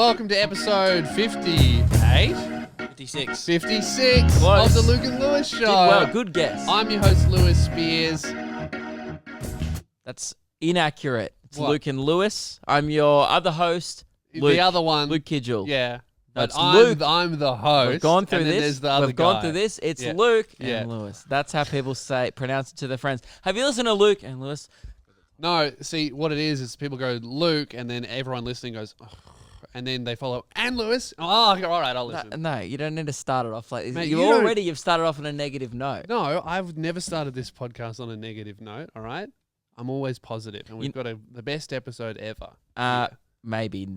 welcome to episode 58? 56. 56 Close. of the Luke and Lewis Show. Did well, good guess. I'm your host, Lewis Spears. That's inaccurate. It's What? Luke and Lewis. I'm your other host, Luke. The other one. Luke Kidgel. Yeah. But That's I'm, Luke. I'm the host. We've gone through and then this. There's the other We've guy. gone through this. It's Yeah. Luke Yeah. and Lewis. That's how people pronounce it to their friends. Have you listened to Luke and Lewis? No, see, what it is people go Luke, and then everyone listening goes, "Ugh," and then they follow, and Lewis. Oh, all right, I'll listen. No, you don't need to start it off like this. Mate, You've started off on a negative note. No, I've never started this podcast on a negative note, all right? I'm always positive, and we've got the best episode ever. Maybe,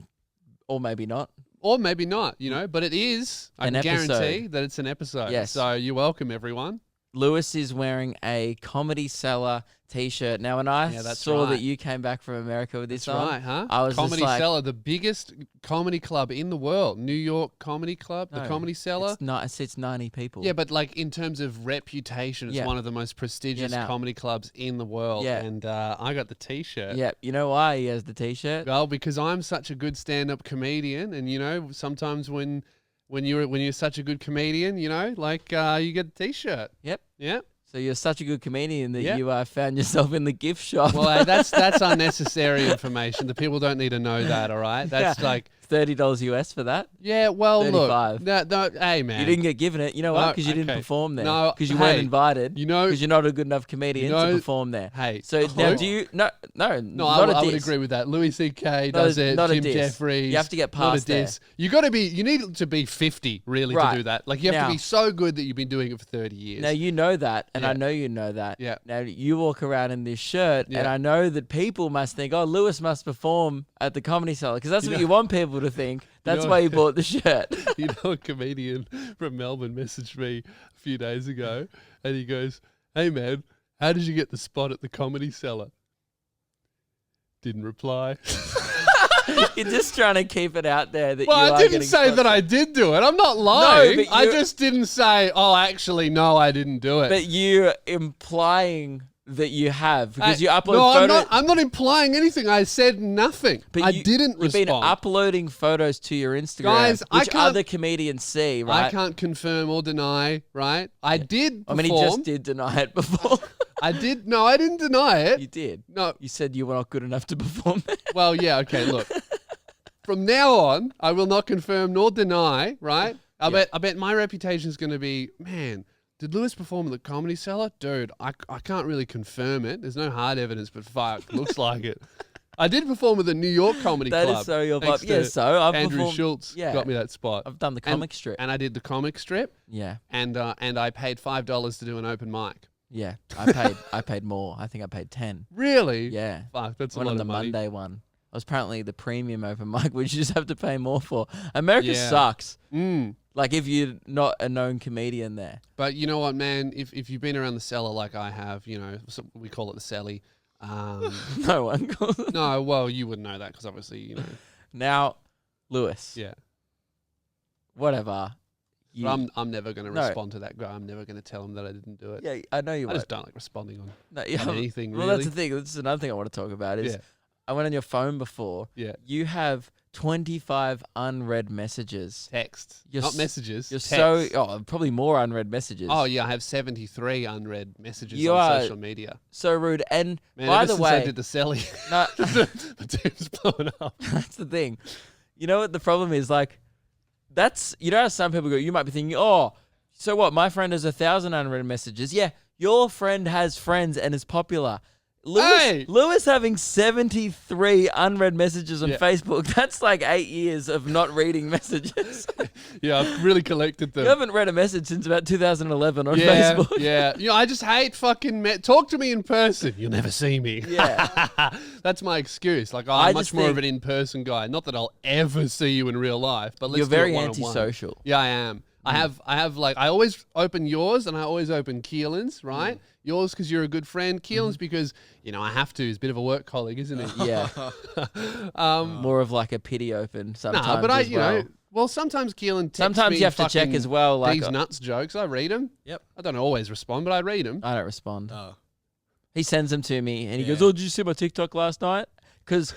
or maybe not. Or maybe not, but it is. I An can guarantee episode. that it's an episode. Yes. So you're welcome, everyone. Lewis is wearing a Comedy Cellar t-shirt. Now, when I Yeah, that's saw right. that you came back from America with this That's on, right, huh? I was Comedy just like, Cellar, the biggest comedy club in the world. New York Comedy Club, the No, Comedy Cellar. it sits 90 people. Yeah, but like in terms of reputation, it's Yeah. one of the most prestigious now- comedy clubs in the world. Yeah. And I got the T-shirt. Yeah, you know why he has the t-shirt? Well, because I'm such a good stand-up comedian, and sometimes when you're such a good comedian, you get a T-shirt. Yep. Yeah. So you're such a good comedian that Yeah. you found yourself in the gift shop. Well, that's unnecessary information. The people don't need to know that. All right. That's Yeah. like. $30 US for that. Yeah, well, 35. look, no, hey, man. You didn't get given it. You know why? No, Because you didn't okay. perform there. No, Because you hey, weren't invited. Because you're not a good enough comedian to perform there. Hey, So now who? do you... No, No, not a I would diss. agree with that. Louis C.K. Not a- does it. not a Jim diss. Jeffries. You have to get not a past there. diss. You need to be 50 really Right. to do that. Like you have Now- to be so good that you've been doing it for 30 years. Now, you know that, and Yeah. I know you know that. Yeah. Now, you walk around in this shirt, and Yeah. I know that people must think, oh, Lewis must perform at the Comedy Cellar, because that's what you want people to think. That's know- why you bought the shirt. A comedian from Melbourne messaged me a few days ago, and he goes, "Hey man, how did you get the spot at the Comedy Cellar?" Didn't reply. You're just trying to keep it out there that you Well, are I didn't getting say that sponsored. I did do it. I'm not lying. but I you're- just didn't say, "Oh, actually, no, I didn't do it." But you're implying that you have, because you upload no, photos. I'm not implying anything. I said nothing. I didn't You've been respond. uploading photos to your Instagram, Guys, I which can't- other comedians see, right? I can't confirm or deny, right? I did I perform. mean, he just did deny it before. I did. No, I didn't deny it. You did. No. You said you were not good enough to perform. Well, yeah, okay, look. From now on, I will not confirm nor deny, right? I bet my reputation is going to be, man, did Lewis perform at the Comedy Cellar? Dude, I can't really confirm it. There's no hard evidence, but fuck, looks like it. I did perform at the New York Comedy That Club. is so your thanks vibe. Yeah, to so I've Andrew performed- Schultz yeah. got me that spot. I've done the comic strip. And I did the comic strip, Yeah, and I paid $5 to do an open mic. yeah. I paid more. I think I paid 10. Really? Yeah. Fuck, that's One a lot on the of money. Monday one. I was apparently the premium open mic, which you just have to pay more for. America Yeah. sucks. Mm. Like if you're not a known comedian there. But you know what, man? If you've been around the cellar like I have, so we call it the celly. No one calls it. No, well, you wouldn't know that because obviously, Now, Lewis, yeah. whatever. You, But I'm never going to No. respond to that guy. I'm never going to tell him that I didn't do it. yeah, I know you I won't. just don't like responding on No, yeah, anything, well, really. that's the thing. This is another thing I want to talk about is Yeah. I went on your phone before. Yeah. You have 25 unread messages. Text, You're not s- messages. You're text. probably more unread messages. Oh, yeah, I have 73 unread messages You on are- social media. So rude. And Man, by ever the since I way, did the celly, no, my team's blowing up. that's the thing. You know what the problem is? Like, you know how some people go, you might be thinking, oh, so what? My friend has 1,000 unread messages. Yeah, your friend has friends and is popular. Hey! Lewis having 73 unread messages on Yeah. Facebook. That's like 8 years of not reading messages. Yeah, I've really collected them. You haven't read a message since about 2011 on Yeah, Facebook. yeah. I just hate fucking talk to me in person. You'll never see me. Yeah. That's my excuse. Like, I I'm much just more of think- an in-person guy. Not that I'll ever see you in real life, but let's You're do it very one-on-one. antisocial. Yeah, I am. I have like, I always open yours and I always open Keelan's, right? Yours because you're a good friend. Keelan's because, I have to. He's a bit of a work colleague, isn't he? Yeah. More of like a pity open sometimes. Nah, but as well. well, sometimes Keelan texts Sometimes me you have to check fucking as well, like- these nuts jokes. I read them. Yep. I don't always respond, but I read them. I don't respond. Oh. He sends them to me and he Yeah. goes, oh, did you see my TikTok last night? Because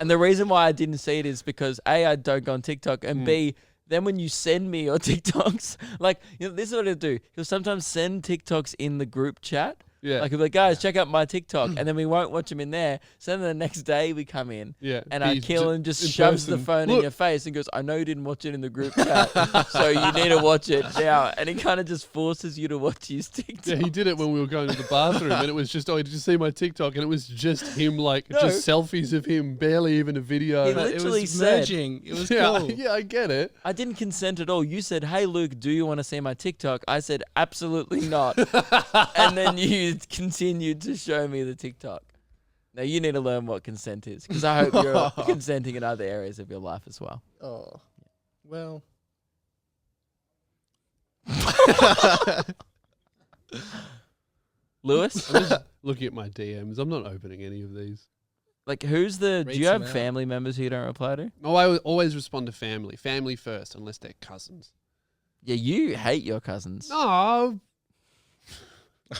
And the reason why I didn't see it is because A, I don't go on TikTok, and B, then when you send me your TikToks, like, this is what he'll do. He'll sometimes send TikToks in the group chat. Yeah. Like, he'll be like, guys, check out my TikTok. And then we won't watch them in there. So then the next day we come in. Yeah. And He's Keelan just in shoves the person. phone in Look. your face and goes, I know you didn't watch it in the group chat. So you need to watch it now. And he kind of just forces you to watch his TikTok. Yeah, he did it when we were going to the bathroom, and it was just, did you see my TikTok? And it was just him, like, No. just selfies of him, barely even a video. He But it literally was said- merging. It was yeah, cool. yeah, I get it. I didn't consent at all. You said, hey, Luke, do you want to see my TikTok? I said, absolutely not. And then you continued to show me the TikTok. Now, you need to learn what consent is, because I hope you're consenting in other areas of your life as well. Oh, well. Lewis, I'm just looking at my DMs. I'm not opening any of these. like, who's the... Read Do you some have out. family members who you don't reply to? Oh, I always respond to family. Family first, unless they're cousins. Yeah, you hate your cousins. No.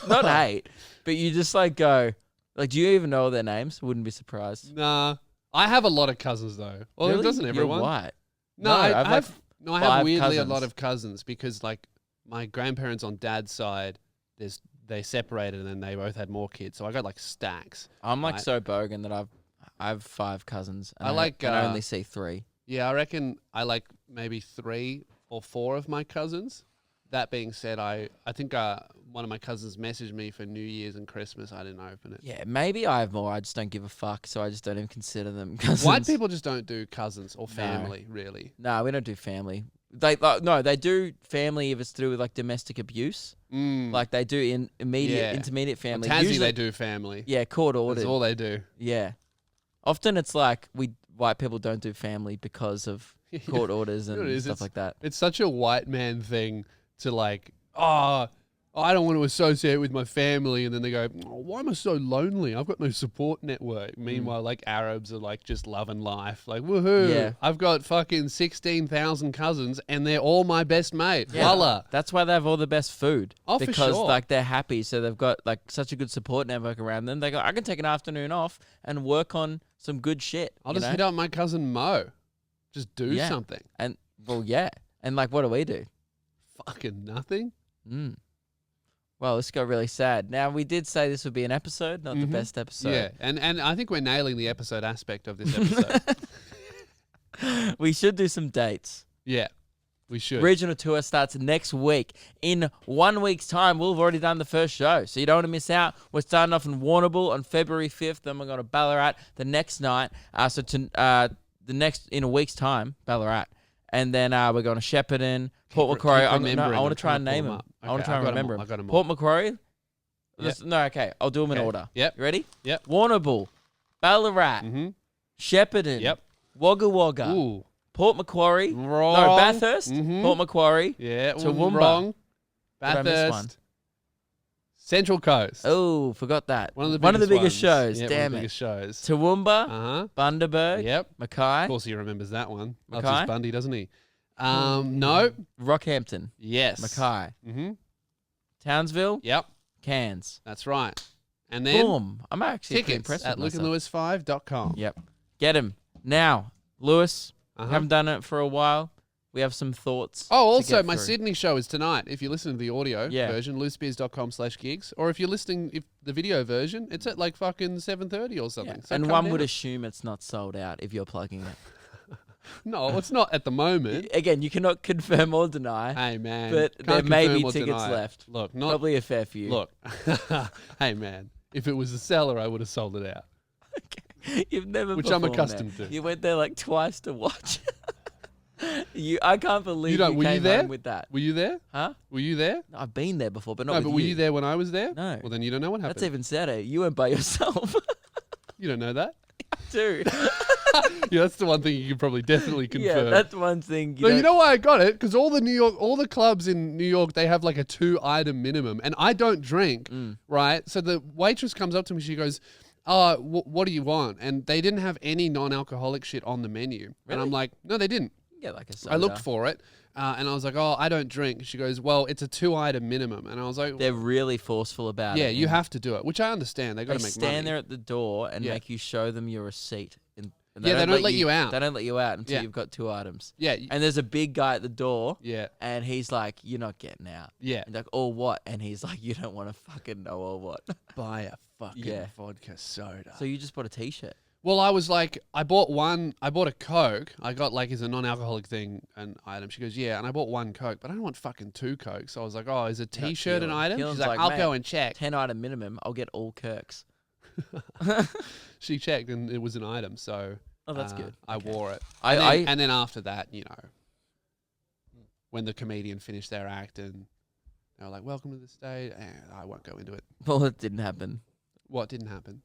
Not hate, but you just, like, go... Like, do you even know their names? Wouldn't be surprised. Nah. I have a lot of cousins, though. Well, Really? doesn't everyone? You're white. No, No, I I've like have. No, I have 5 weirdly a lot cousins. of cousins because, like, my grandparents on dad's side, they separated and then they both had more kids, so I got like stacks. I'm, like, Right. so bogan that I have 5 cousins. And I like, and I only see 3. Yeah, I reckon I like maybe 3 or 4 of my cousins. That being said, I think one of my cousins messaged me for New Year's and Christmas. I didn't open it. Yeah, maybe I have more. I just don't give a fuck, so I just don't even consider them cousins. White people just don't do cousins or family, really. No, we don't do family. They do family if it's to do with like domestic abuse. Mm. Like they do in Yeah. intermediate family. Tassie, Usually, they do family. yeah, court ordered. That's all they do. Yeah, often it's like white people don't do family because of court orders You know and what it is? stuff like that. It's such a white man thing to like, I don't want to associate with my family. And then they go, why am I so lonely? I've got no support network. Meanwhile, like Arabs are like just loving life. Like, woohoo. Yeah. I've got fucking 16,000 cousins and they're all my best mate. Yeah. Voila. That's why they have all the best food. Oh, for because sure. like they're happy, so they've got like such a good support network around them. They go, I can take an afternoon off and work on some good shit. I'll you just know? hit up my cousin Mo. Just do Yeah. something. And well, yeah. And like, what do we do? Fucking nothing. Mm. Well, this got really sad. Now, we did say this would be an episode, not the Mhm. best episode. Yeah. And I think we're nailing the episode aspect of this episode. We should do some dates. Yeah. We should. Regional tour starts next week. In 1 week's time, we'll have already done the first show, so you don't want to miss out. We're starting off in Warrnambool on February 5th, then we're going to Ballarat the next night. In a week's time, Ballarat. And then we're going to Shepparton, Port Macquarie. I want to try and name them. I want to try and remember I got them. them Port Macquarie. Yep. No, okay. I'll do them in Okay. order. Yep. You ready? Yep. Warrnambool, Ballarat, Mm-hmm. Shepparton, Yep. Wagga Wagga, Ooh. Port Macquarie, Wrong. no, Bathurst, Mhm. Port Macquarie. Yeah. Toowoomba. Wrong. Did I miss Bathurst. one? Central Coast. Oh, forgot that. One of the biggest ones. shows. Yeah, Damn one of the it. biggest shows. Toowoomba, Uh-huh. Bundaberg, Yep. Mackay, Of course he remembers that one. Loves Mackay? his Bundy, doesn't he? No. Rockhampton, Yes. Mackay, Mm-hmm. Townsville, Yep. Cairns. That's right. And then Boom. I'm actually pretty tickets impressed at with myself. lukeandlewis5.com. Yep. Get him. Now, Lewis, Uh-huh. haven't done it for a while. We have some thoughts. Oh, to also, get my through. Sydney show is tonight. If you listen to the audio Yeah. version, loosebeers.com/gigs. Or if you're listening, if the video version, it's at like fucking 7:30 or Yeah. something. So And come one down. would assume it's not sold out if you're plugging it. No, it's not at the moment. Again, you cannot confirm or deny. Hey, man. But can't there may confirm be or tickets deny it. left. Look, not Probably a fair few. Look, hey man, if it was a seller, I would have sold it out. You've never Which I'm performed accustomed there. to. You went there like twice to watch. I can't believe don't- you were you came there? home with that. Were you there? Huh? Were you there? I've been there before, but not No, with but were you there when I was there? No. Well, then you don't know what happened. That's even sadder. You went by yourself. You don't know that? Dude. Yeah, that's the one thing you can probably definitely Yeah, confirm. that's one thing. No, you know why I got it? Because all the clubs in New York, they have like a 2-item minimum, and I don't drink, Mm. right? So the waitress comes up to me, she goes, "Oh, what do you want?" And they didn't have any non-alcoholic shit on the menu, and Really? I'm like, "No, they didn't." Yeah, like a soda. I looked for it, and I was like, "Oh, I don't drink." She goes, "Well, it's a 2-item minimum," and I was like, They're really forceful about "Yeah, it. you and have to do it," which I understand. They got They to make stand money. there at the door and Yeah. make you show them your receipt. And Yeah, they don't let you out. They don't let you out until Yeah. you've got 2 items. Yeah. And there's a big guy at the door, Yeah. and he's like, "You're not getting out." Yeah. And like, "Or what?" And he's like, "You don't want to fucking know or what." Buy a fucking Yeah. vodka soda. So you just bought a T-shirt. Well, I was like, I bought a Coke. I got like as a non-alcoholic thing an item. She goes, yeah, and I bought 1 Coke, but I don't want fucking 2 Cokes. So I was like, oh, is a T-shirt an Keelan. item? Keelan's She's like, like, I'll "Mate, go and check. 10 item minimum. I'll get all Kirks. She checked and it was an item, so Oh, that's good. I Okay. wore it. I And then after that, you know, when the comedian finished their act and they were like, welcome to the stage, I won't go into it. well, it didn't happen. What didn't happen?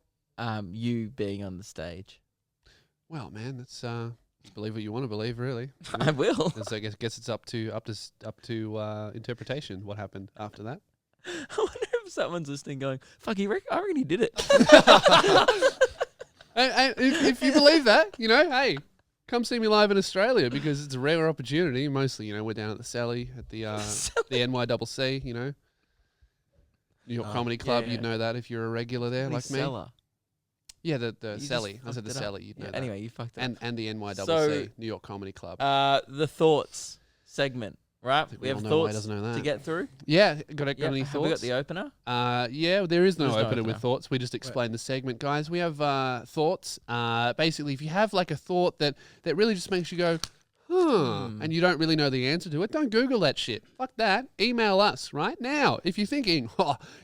You being on the stage. Well, man, that's believe what you want to believe, really. I will. So I guess it's up to interpretation. What happened after that? I wonder if someone's listening, going, "Fuck, I reckon he did it." And if you believe that, you know, hey, come see me live in Australia because it's a rare opportunity. Mostly, you know, we're down at the Sally at the NYCC, you know, New York Oh, Comedy Club. yeah. You'd know that if you're a regular there, like me. Cellar. Yeah, the You just Sally. I said the fucked it up. Sally. You'd know Yeah, that. anyway, you fucked it up. And the NYCC, So, New York Comedy Club. The thoughts segment, right? think We we have all know why he thoughts doesn't know to that. get through. Yeah, got Yeah, any have thoughts? we got the opener? Yeah, there is no There's no opener with opener. thoughts. We just explain the segment, guys. We have thoughts. Basically, if you have like a thought that really just makes you go, and you don't really know the answer to it, don't Google that shit. Fuck that. Email us right now. If you're thinking,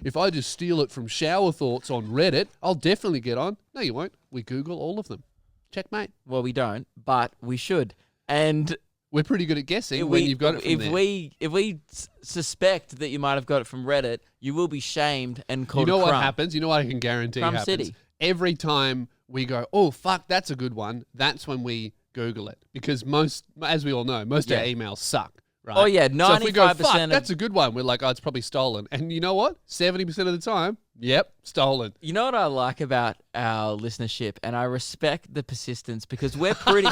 if I just steal it from Shower Thoughts on Reddit, I'll definitely get on. No, you won't. We Google all of them. Checkmate. Well, we don't, but we should. And We're pretty good at guessing when you've got it from there. If we suspect that you might have got it from Reddit, you will be shamed and You called know a what crumb. happens? You know what I can guarantee Crumb happens? City. Every time we go, oh, fuck, that's a good one, that's when we Google it. Because most, as we all know, most of our Yeah. emails suck, right? Oh yeah, So if we go, 95% fuck, of that's a good one, we're like, oh, it's probably stolen. And you know what? 70% of the time, yep, stolen. You know what I like about our listenership, and I respect the persistence because we're pretty,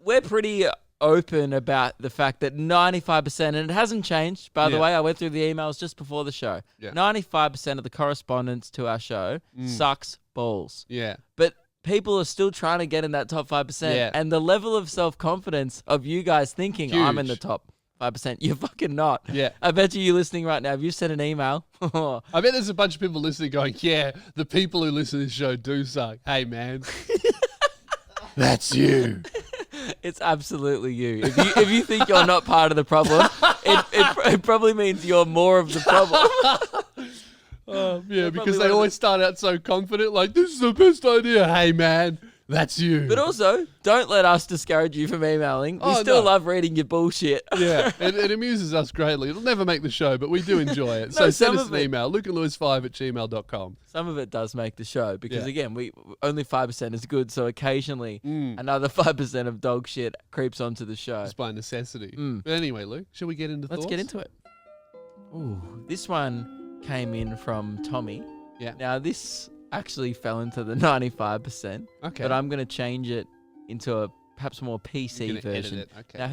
we're pretty open about the fact that 95%, and it hasn't changed. By the Yeah. way, I went through the emails just before the show. Yeah. 95% of the correspondence to our show sucks balls, Yeah. but people are still trying to get in that top 5%, Yeah. and the level of self-confidence of you guys thinking I'm in the Huge. top 5%, you're fucking not. Yeah. I bet you listening right now, if you sent an email, I bet there's a bunch of people listening going, yeah, the people who listen to this show do suck. Hey, man. That's you. it's absolutely you. If you think you're not part of the problem, it probably means you're more of the problem. Yeah, because probably they one of always start out so confident, like, this is the best idea. Hey, man, that's you. But also, don't let us discourage you from emailing. We Oh, still no. love reading your bullshit. Yeah, it amuses us greatly. It'll never make the show, but we do enjoy it. No, So send some us of an it- email, lukeandlewis5@gmail.com. Some of it does make the show because Yeah. again, we only 5% is good, so occasionally Mm. another 5% of dog shit creeps onto the show. Just by necessity. Mm. But anyway, Luke, shall we get into Let's thoughts? get into it. Ooh, this one came in from Tommy. Yeah. Now this actually fell into the 95%, Okay. but I'm going to change it into a perhaps more You're PC gonna edit version. it. Okay. Now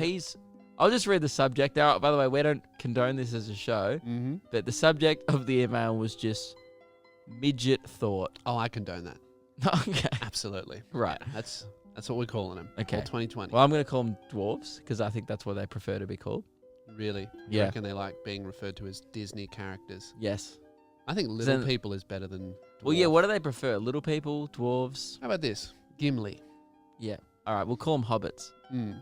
I'll just read the subject. Now, by the way, we don't condone this as a show, Mm-hmm. but the subject of the email was just midget thought. Oh, I condone that. Okay. Absolutely. Right. That's what we're calling them. Okay. All 2020. Well, I'm going to call them dwarves because I think that's what they prefer to be called. Really? You Yeah. reckon they like being referred to as Disney characters? Yes. I think little Then- people is better than Well, yeah, dwarf. what do they prefer? Little people, dwarves? How about this? Gimli. Yeah. All right, we'll call them hobbits. Mm.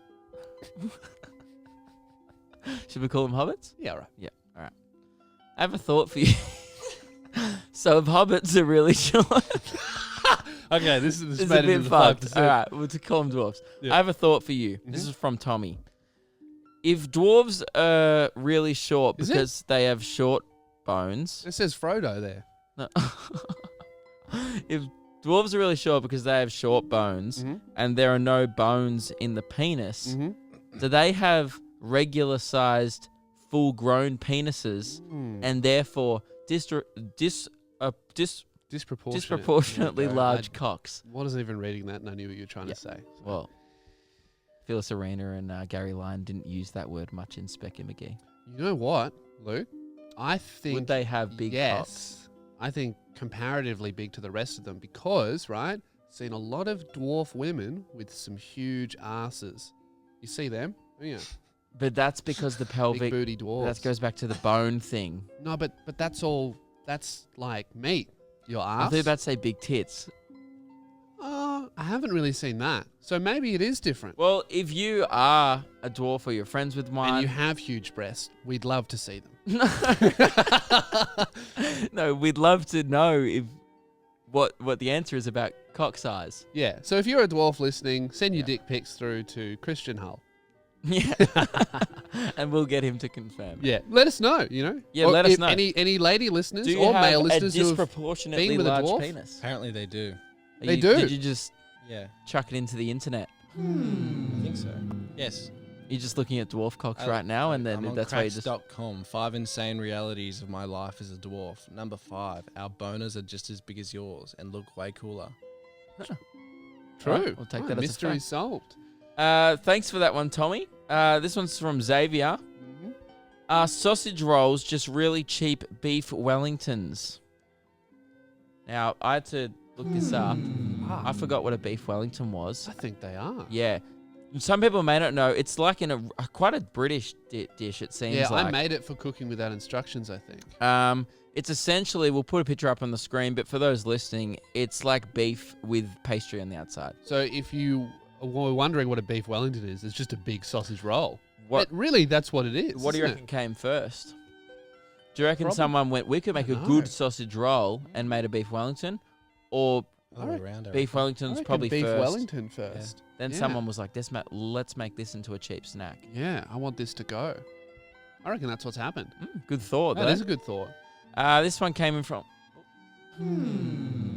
Should we call them hobbits? Yeah, right. I have a thought for you. So if hobbits are really short, Okay, this is it's made a it bit into the fucked. 5%. All right, we'll to call them dwarves. Yeah. I have a thought for you. This Mhm. is from Tommy. If dwarves are really short Is it? because they have short bones, It says Frodo there. no. If dwarves are really short because they have short bones Mm-hmm. and there are no bones in the penis, Mm-hmm. do they have regular sized, full grown penises Mm. and therefore disproportionately There you go. large cocks? I wasn't even reading that, and I knew what you were trying Yeah. to say. Well, Phyllis Arena and Gary Lyon didn't use that word much in Specky McGee. You know what, Luke? I think Would they have big cocks? yes. I think comparatively big to the rest of them because, right, seen a lot of dwarf women with some huge asses. You see them? Yeah. But that's because the Big pelvic. booty dwarfs. That goes back to the bone thing. No, but that's all. That's like meat. Your I ass. thought you were about to say big tits. I haven't really seen that. So maybe it is different. Well, if you are a dwarf or you're friends with And one, you have huge breasts. We'd love to see them. no, we'd love to know if what the answer is about cock size. Yeah. So if you're a dwarf listening, send your dick pics through to Christian Hull. Yeah, and we'll get him to confirm. Yeah. Let us know. You know. Yeah, Or let us if know. Any lady listeners Do you or have male a listeners who have disproportionately been with a large dwarf? penis? Apparently they do. Are They you- do. Did you just Yeah, chuck it into the internet? I think so. Yes. You're just looking at dwarf cocks I- right now, and I'm then on that's why you just. cracks.com. 5 insane realities of my life as a dwarf. Number 5, our boners are just as big as yours and look way cooler. True. Alright, we'll take that as a mystery fact. solved. Thanks for that one, Tommy. This one's from Xavier. Are sausage rolls just really cheap beef Wellingtons? Now, I had to look this up. I forgot what a beef Wellington was. I think they are. Yeah. Some people may not know. It's like in quite a British dish, it seems Yeah, like. I made it for cooking without instructions, I think. It's essentially, we'll put a picture up on the screen, but for those listening, it's like beef with pastry on the outside. So if you were wondering what a beef Wellington is, it's just a big sausage roll. What But really, that's what it is. What do you isn't reckon came first? Do you reckon Probably- someone went, we could make a dunno. good sausage roll and made a beef Wellington? Or Other way around, I beef I Wellington's reckon probably beef first. Wellington first. Then Yeah. someone was like, let's make this into a cheap snack. Yeah, I want this to go. I reckon that's what's happened. Good thought, That though. is a good thought. This one came in from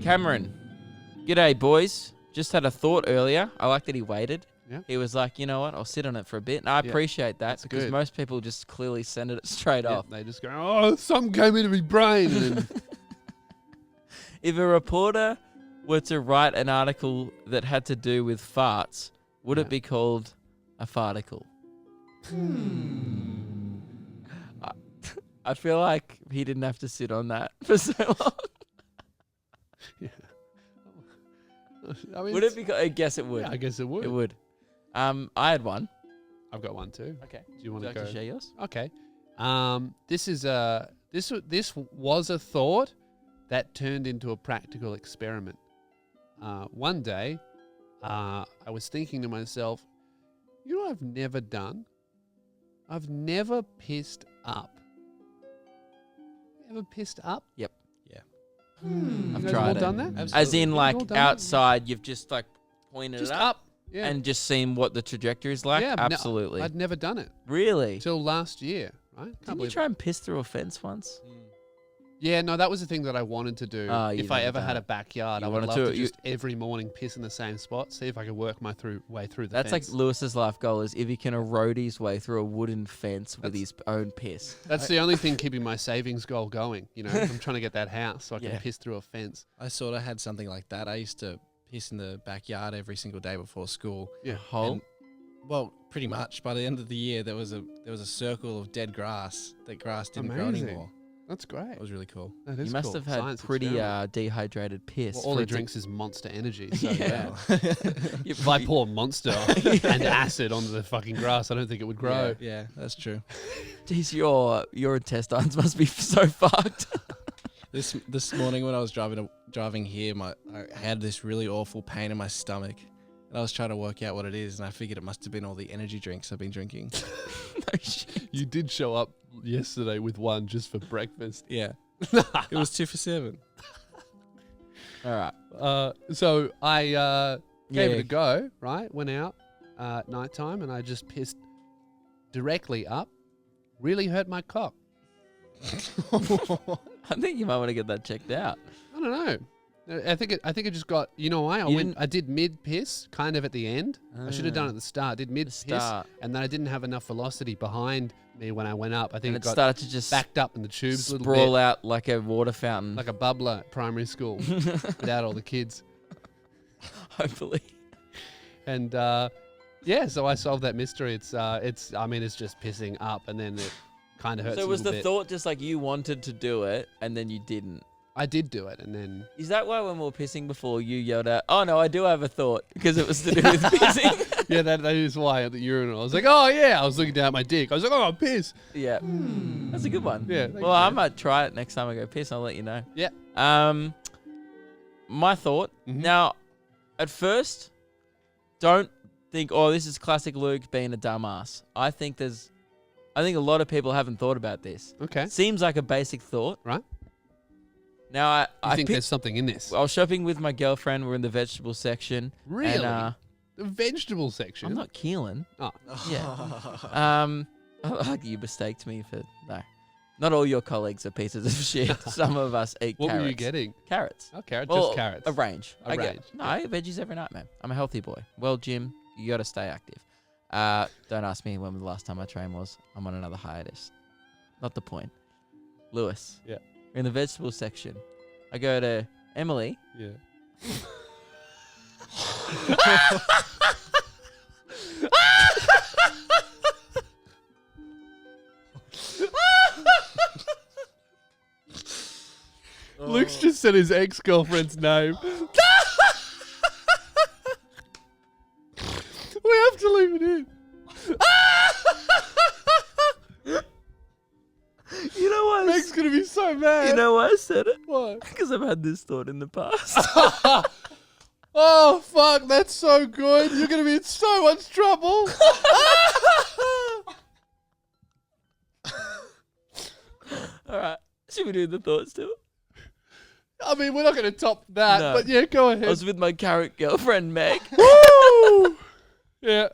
Cameron. G'day, boys. Just had a thought earlier. I like that he waited. Yeah. He was like, you know what? I'll sit on it for a bit. And I Yeah, appreciate that that's because good. most people just clearly send it straight Yeah, off. they just go, oh, something came into my brain. And If a reporter were to write an article that had to do with farts, would Yeah. it be called a farticle? I feel like he didn't have to sit on that for so long. I mean, Would it be? I guess it would. Yeah, I guess it would. It would. I had one. I've got one too. Okay. Do you want Would to you like go? to share yours? Okay. This is this was a thought that turned into a practical experiment. One day, I was thinking to myself, you know what I've never done? I've never pissed up. Ever pissed up? Yep. Yeah. I've You guys tried all it. done that? Absolutely. As in, You've like all done that? outside, you've just like pointed Just it up. Yeah. and just seen what the trajectory is like. Yeah, no, Absolutely. I'd never done it Really? till last year, right? Can't Didn't you believe try and piss through a fence once? Yeah, no, that was the thing that I wanted to do. Oh, you've if I never ever done had it. a backyard, You I would wanted love to- to you- just every morning piss in the same spot, see if I could work my way through the That's fence. like Lewis's life goal is if he can erode his way through a wooden fence with That's- his own piss. That's the only thing keeping my savings goal going. You know, I'm trying to get that house so I can Yeah. piss through a fence. I sort of had something like that. I used to piss in the backyard every single day before school. Yeah. Hole? And- well, pretty much. By the end of the year, there was a circle of dead grass. That grass didn't grow Amazing. anymore. That's great. It was really cool. That You is must cool. have had Science pretty experiment. dehydrated piss. Well, all for he it to- drinks is Monster Energy. So Yeah. yeah. You- If I pour Monster and acid onto the fucking grass, I don't think it would grow. Yeah, that's true. Jeez, your intestines must be so fucked. This morning when I was driving here, I had this really awful pain in my stomach, and I was trying to work out what it is, and I figured it must have been all the energy drinks I've been drinking. No shit. You did show up yesterday with one just for breakfast. Yeah, it was 2 for 7. All right. So I gave Yeah. it a go, right? Went out at night time and I just pissed directly up. Really hurt my cock. I think you might want to get that checked out. I don't know. I think it just got, you know why? I did mid piss kind of at the end. I should have done it at the start. Did mid piss start. and then I didn't have enough velocity behind me when I went up. I think And it it got started to just backed up in the tubes a little sprawl bit. out like a water fountain. Like a bubbler at primary school without all the kids. Hopefully. And yeah, so I solved that mystery. It's just pissing up and then it kind of hurts So a was little the bit. thought just like you wanted to do it and then you didn't? I did do it, and then Is that why when we were pissing before you yelled out, "Oh no, I do have a thought," because it was to do with pissing? yeah, that is why at the urinal I was like, oh yeah, I was looking down at my dick. I was like, oh, piss. Yeah, that's a good one. Yeah, thanks, Well, I man. might try it next time I go piss. I'll let you know. Yeah. My thought. Mhm. Now, at first, don't think, "Oh, this is classic Luke being a dumbass." I think a lot of people haven't thought about this. Okay, Seems like a basic thought. right. Now, I I think picked, there's something in this. I was shopping with my girlfriend. We're in the vegetable section. Really, And, the vegetable section. I'm not Keelan. Oh, Yeah. You mistaked me for no. Not all your colleagues are pieces of shit. Some of us eat what carrots. were you getting? Carrots. Oh, carrots. Well, just carrots. A range. A range. I eat veggies every night, man. I'm a healthy boy. Well, Jim, you got to stay active. Don't ask me when the last time I trained was. I'm on another hiatus. Not the point. Lewis. Yeah. We're in the vegetable section. I go to Emily. Yeah. Luke's just said his ex-girlfriend's name. We have to leave it in. You know what? Meg's gonna be so mad. You know why I said it? Why? Because I've had this thought in the past. Oh fuck, that's so good. You're gonna be in so much trouble. All right. Should we do the thoughts too? I mean, we're not gonna top that, No. but yeah, go ahead. I was with my carrot girlfriend, Meg. Woo! Yeah.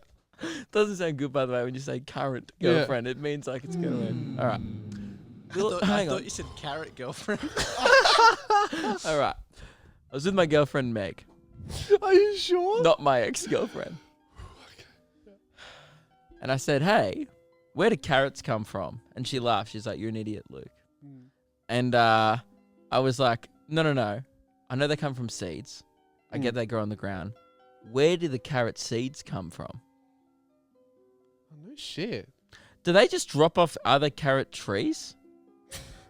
Doesn't sound good, by the way, when you say current Yeah. girlfriend. It means like it's going to end. All right. I Hang thought on. you said carrot girlfriend. All right. I was with my girlfriend, Meg. Are you sure? Not my ex-girlfriend. And I said, "Hey, where do carrots come from?" And she laughed. She's like, "You're an idiot, Luke." And I was like, No. I know they come from seeds. I get they grow on the ground. Where do the carrot seeds come from? Oh, no shit. Do they just drop off other carrot trees?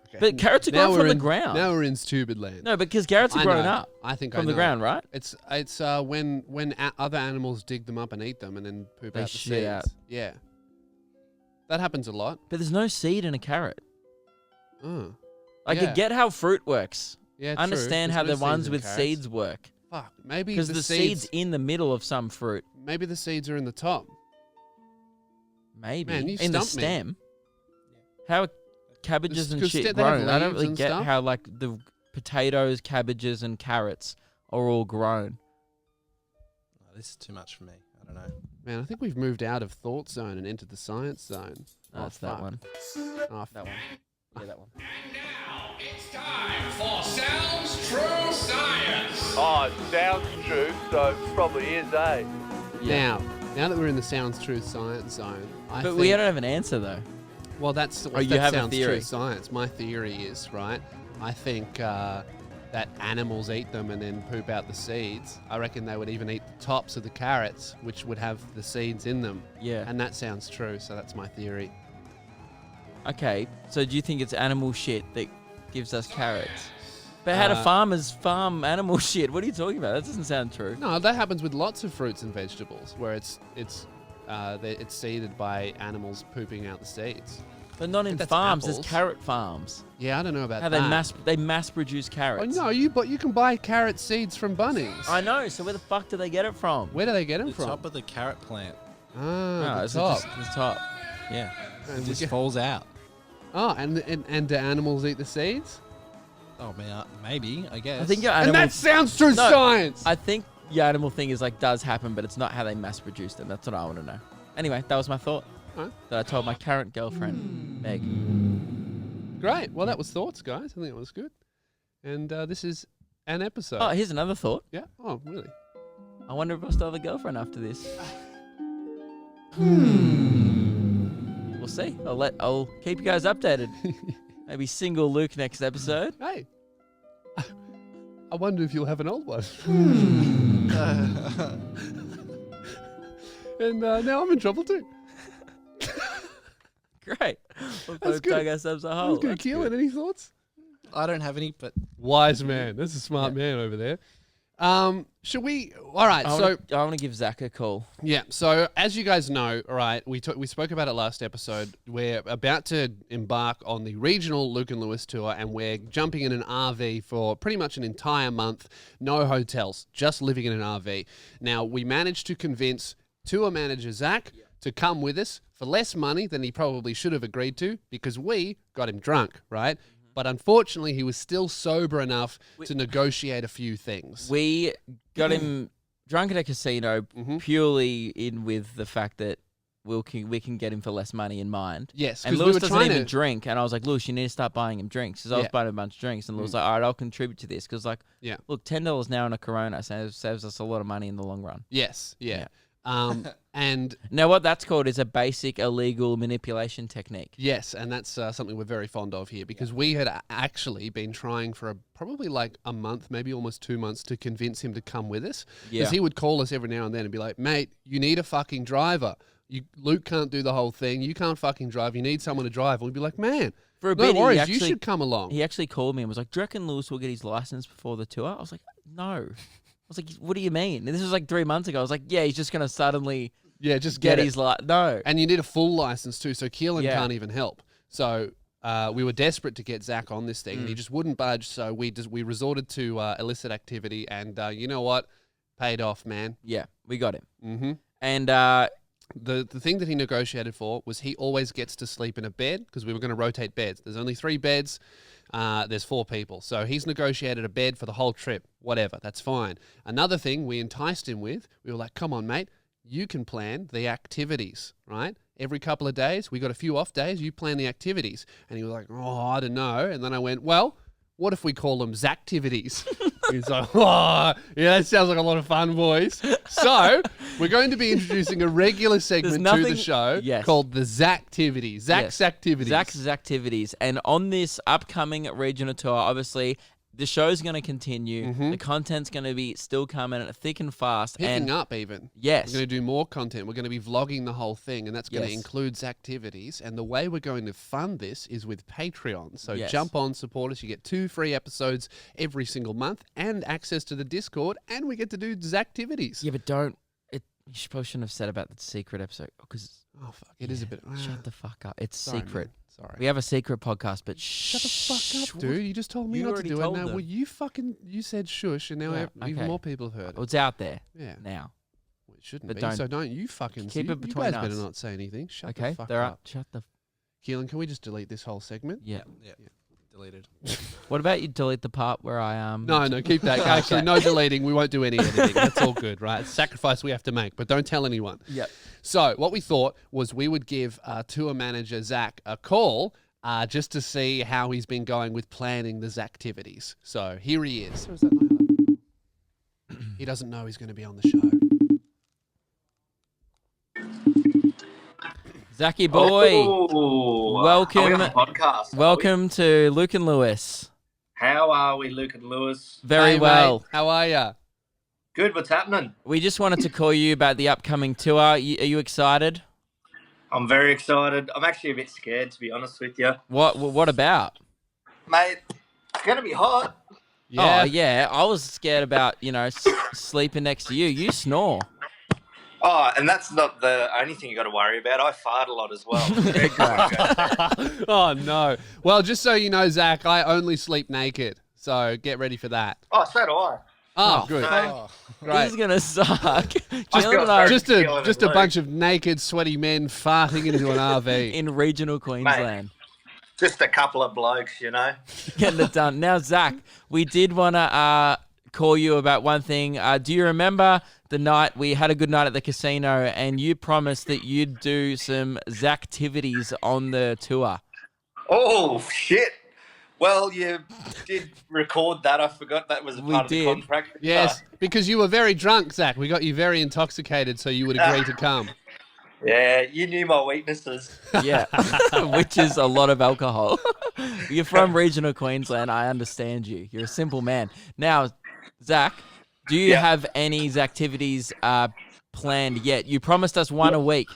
Okay. But carrots are Now grown we're from the in- ground. Now we're in stupid land. No, because carrots are I grown know. up I think from I the know. ground, right? It's when other animals dig them up and eat them and then poop They out the shit seeds. out. Yeah. That happens a lot. But there's no seed in a carrot. Oh. I Yeah. could get how fruit works. Yeah, I understand true. how There's the no ones in with carrots. seeds work. Fuck. Maybe Because the seeds in the middle of some fruit. Maybe the seeds are in the top. Maybe. Man, you in the stumped me. stem. How are cabbages and 'Cause shit they have grown? I don't leaves really and get stuff. how like the potatoes, cabbages, and carrots are all grown. Oh, this is too much for me. I don't know. Man, I think we've moved out of thought zone and into the science zone. Oh, it's that fuck. one. Oh, That one. Yeah, that one. Now it's time for Sounds True Science. Oh, it sounds true, so it probably is, eh? Yeah. Now that we're in the sounds true science zone, I But think, we don't have an answer though. well, that's you that have a sounds theory. true science. My theory is right. I think that animals eat them and then poop out the seeds. I reckon they would even eat the tops of the carrots, which would have the seeds in them. Yeah. And that sounds true. So that's my theory. Okay. So do you think it's animal shit that gives us carrots? But how do Uh, farmers farm animal shit? What are you talking about? That doesn't sound true. No, that happens with lots of fruits and vegetables, where it's seeded by animals pooping out the seeds. But not in that's farms. apples. There's carrot farms. Yeah, I don't know about How that. they mass produce Oh carrots. no, you can buy carrot seeds from Bunnings. I know. So where the fuck do they get it from? Where do they get them The from? top of the carrot plant. Ah, No, the it's top. just the top. Yeah. And It we just get- falls out. Oh, and do animals eat the seeds? Oh, man, maybe, I guess. I think your And animal. that sounds true No, science. I think your animal thing is like does happen, but it's not how they mass produce them. That's what I want to know. Anyway, that was my thought Alright. that I told my current girlfriend, Meg. Great. Well, that was thoughts, guys. I think that was good. And this is an episode. Oh, here's another thought. Yeah. Oh, really? I wonder if I'll still have a girlfriend after this. We'll see. I'll keep you guys updated. Maybe single Luke next episode. Hey. I wonder if you'll have an old one. And now I'm in trouble too. Great. We've That's both good. dug ourselves a That hole. was good. That's Keelan, good. any thoughts? I don't have any, but Wise man. That's a smart man over there. Should we? All right. I want to give Zach a call. Yeah. So as you guys know, all right, we spoke about it last episode. We're about to embark on the regional Luke and Lewis tour, and we're jumping in an RV for pretty much an entire month. No hotels, just living in an RV. Now we managed to convince tour manager Zach to come with us for less money than he probably should have agreed to, because we got him drunk, right? But unfortunately, he was still sober enough to negotiate a few things. We got him drunk at a casino purely in with the fact that we can get him for less money in mind. Yes, and 'cause Lewis we were doesn't trying even to drink. And I was like, Lewis, you need to start buying him drinks. Because I was buying a bunch of drinks. And Lewis was like, all right, I'll contribute to this. Because, like, look, $10 now in a Corona saves us a lot of money in the long run. Yes, yeah. And now what that's called is a basic illegal manipulation technique. yes, and that's something we're very fond of here, because we had actually been trying for probably like a month, maybe almost 2 months, to convince him to come with us. Because he would call us every now and then and be like, mate, you need a fucking driver. Luke can't do the whole thing. You can't fucking drive. You need someone to drive. And we'd be like, man, For a no bit, worries, you should come along. He actually called me and was like, do you reckon Lewis will get his license before the tour? I was like, no. I was like, what do you mean? And this was like 3 months ago. I was like, yeah, he's just going to suddenly Just get it. his license. No. And you need a full license too, so Keelan Yeah. can't even help. So we were desperate to get Zach on this thing, and he just wouldn't budge. So we resorted to illicit activity, and you know what? Paid off, man. Yeah, we got him. Mm-hmm. And The thing that he negotiated for was he always gets to sleep in a bed, because we were going to rotate beds. There's only 3 beds. There's 4 people. So he's negotiated a bed for the whole trip. Whatever, that's fine. Another thing we enticed him with, we were like, come on, mate, you can plan the activities, right? Every couple of days, we got a few off days, you plan the activities. And he was like, oh, I don't know. And then I went, well, what if we call them Zactivities? He's like, oh, yeah, that sounds like a lot of fun, boys. So we're going to be introducing a regular segment to the show called the Zactivities. Zach's Activities. Zach's Activities. And on this upcoming regional tour, obviously, the show's going to continue. The content's going to be still coming thick and fast. Picking up even. Yes. We're going to do more content. We're going to be vlogging the whole thing, and that's going to include Activities. And the way we're going to fund this is with Patreon. So jump on, support us. You get 2 free episodes every single month and access to the Discord, and we get to do Activities. Yeah, but don't. You probably shouldn't have said about the secret episode. Oh, fuck. It is a bit. Shut the fuck up. It's secret. Man. Sorry. We have a secret podcast, but Shut the fuck up, dude. You just told me You not to already do it. told Now, them. well, you said shush, and now even more people have heard it. It's out there Yeah. now. Well, it shouldn't But be. don't- So don't you fucking keep you, it you between guys better us. not say anything. Shut Okay, the fuck they're up. Shut the. Keelan, can we just delete this whole segment? Yeah. deleted. What about you delete the part where I No, keep that. Actually, no deleting. We won't do any editing. That's all good, right? It's a sacrifice we have to make, but don't tell anyone. Yep. So what we thought was we would give tour manager Zach a call just to see how he's been going with planning the Zactivities. So here he is. Or is that Nyla? He doesn't know he's going to be on the show. Zachy boy, Oh, welcome- are we on the podcast? Are we? welcome to Luke and Lewis. How are we, Luke and Lewis? Very Hey, well. mate, how are ya? Good. What's happening? We just wanted to call you about the upcoming tour. Are you excited? I'm very excited. I'm actually a bit scared, to be honest with you, What about? mate. It's gonna be hot. Yeah. Oh yeah, I was scared about sleeping next to you. You snore. Oh, and that's not the only thing you got to worry about. I fart a lot as well. Oh, no. Well, just so you know, Zach, I only sleep naked. So get ready for that. Oh, so do I. Oh, good. So, This Great. is gonna suck. I Dylan feel and I very- are Just a bunch of naked, sweaty men farting into an RV. in regional Queensland. just a couple of blokes, you know. Getting it done. Now, Zach, we did want to call you about one thing. Do you remember the night we had a good night at the casino and you promised that you'd do some Zactivities on the tour? Oh shit. Well, you did record that. I forgot that was a We part of did. the contract. Yes, because you were very drunk, Zach. We got you very intoxicated, so you would agree to come. Yeah, you knew my weaknesses. Yeah, which is a lot of alcohol. You're from regional Queensland. I understand you. You're a simple man. Now, Zach, do you Yeah. have any Zactivities planned yet? You promised us one a week.